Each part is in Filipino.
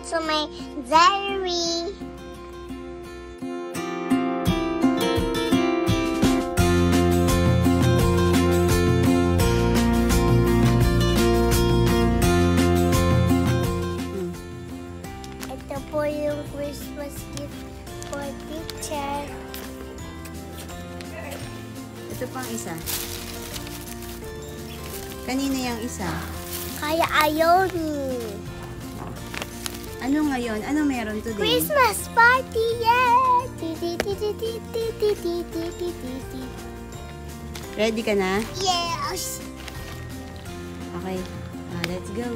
also my diary. Ito po yung Christmas gift for teacher. Ito pang isa. Kanina yung isa. Kaya ayaw ni. Ano ngayon? Ano meron today? Christmas party, yeah! Ready ka na? Yes! Okay. Let's go.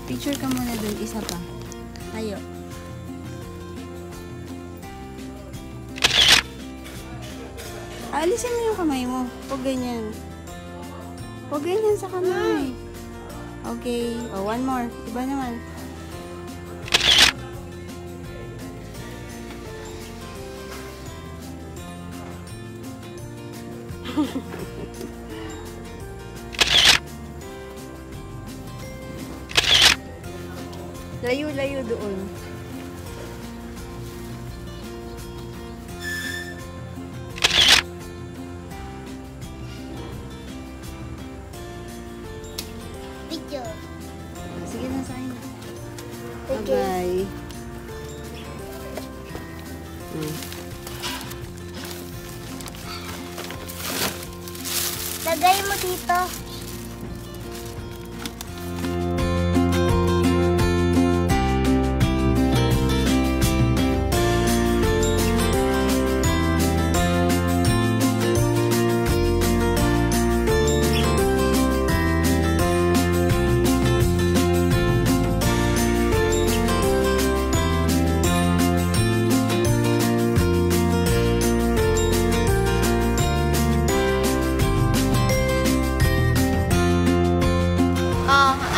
Picture ka muna dun. Isa pa. Tayo. Alisin mo yung kamay mo. Huwag ganyan. Huwag ganyan sa kamay. Okay. Oh, one more. Iba naman. Layo-layo doon. Video. Sige na sa akin. Okay. Bye-bye. Lagay mo dito.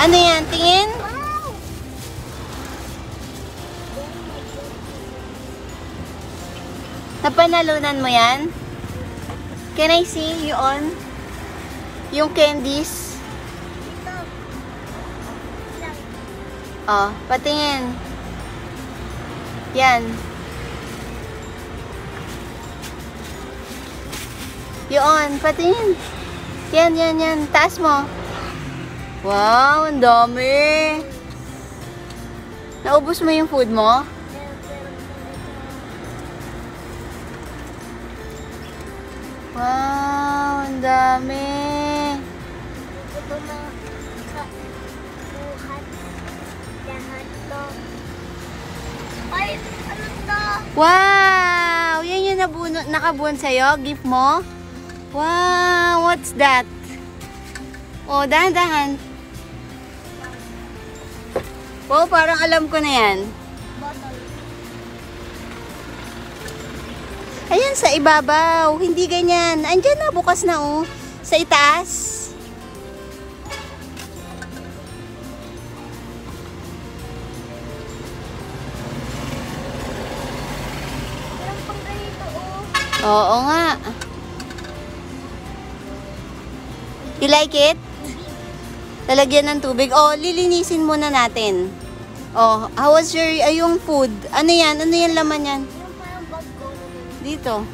Ano yan? Tingin? Wow! Napanalunan mo yan? Can I see you on? Yung candies? Ito. Lang. Oh, patingin. Yan. Yun, patingin. Yan, yan, yan. Taas mo. Wow, ang dami. Naubos mo yung food mo? Wow, ang dami. Ito na buhat. Lahat to. Ay, ano to? Wow! Yan yung nakabuon sa'yo? Gift mo? Wow! What's that? Oh, dahan-dahan. Wow, parang alam ko na yan. Bottle. Ayan, sa ibabaw. Hindi ganyan. Andyan na, bukas na oh. Sa itaas. Meron pang ganito, oh. Oo nga. You like it? Lalagyan ng tubig. Oh, lilinisin muna natin. Oh, how was your, yung food? Ano yan? Ano yan laman yan? Yung parang bag ko. Dito.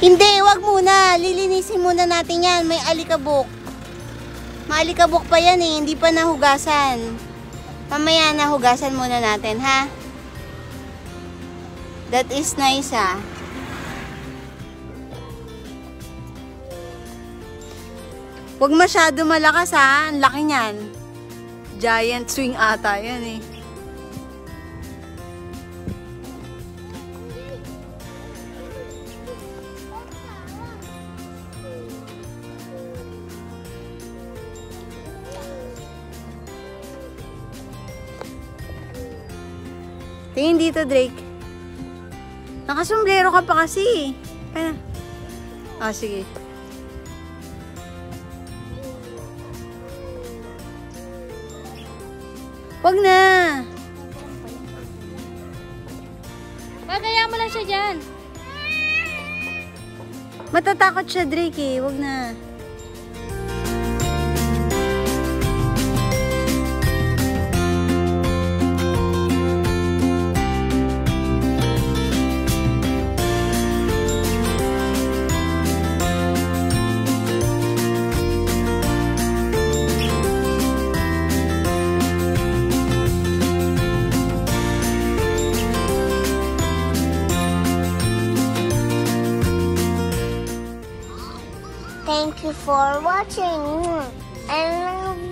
Hindi, wag muna. Lilinisin muna natin yan. May alikabok. May alikabok pa yan eh. Hindi pa nahugasan. Mamaya nahugasan muna natin, ha? That is nice, ha? Huwag masyado malakas, ha? Ang laki niyan. Giant swing ata yan, eh. Tingin dito, Drake. Nakasombrero ka pa kasi. Ano? Ah, sige. Wag na. Pagaya mo lang siya dyan. Matatakot siya, Drake, eh. Wag na. Thank you for watching. And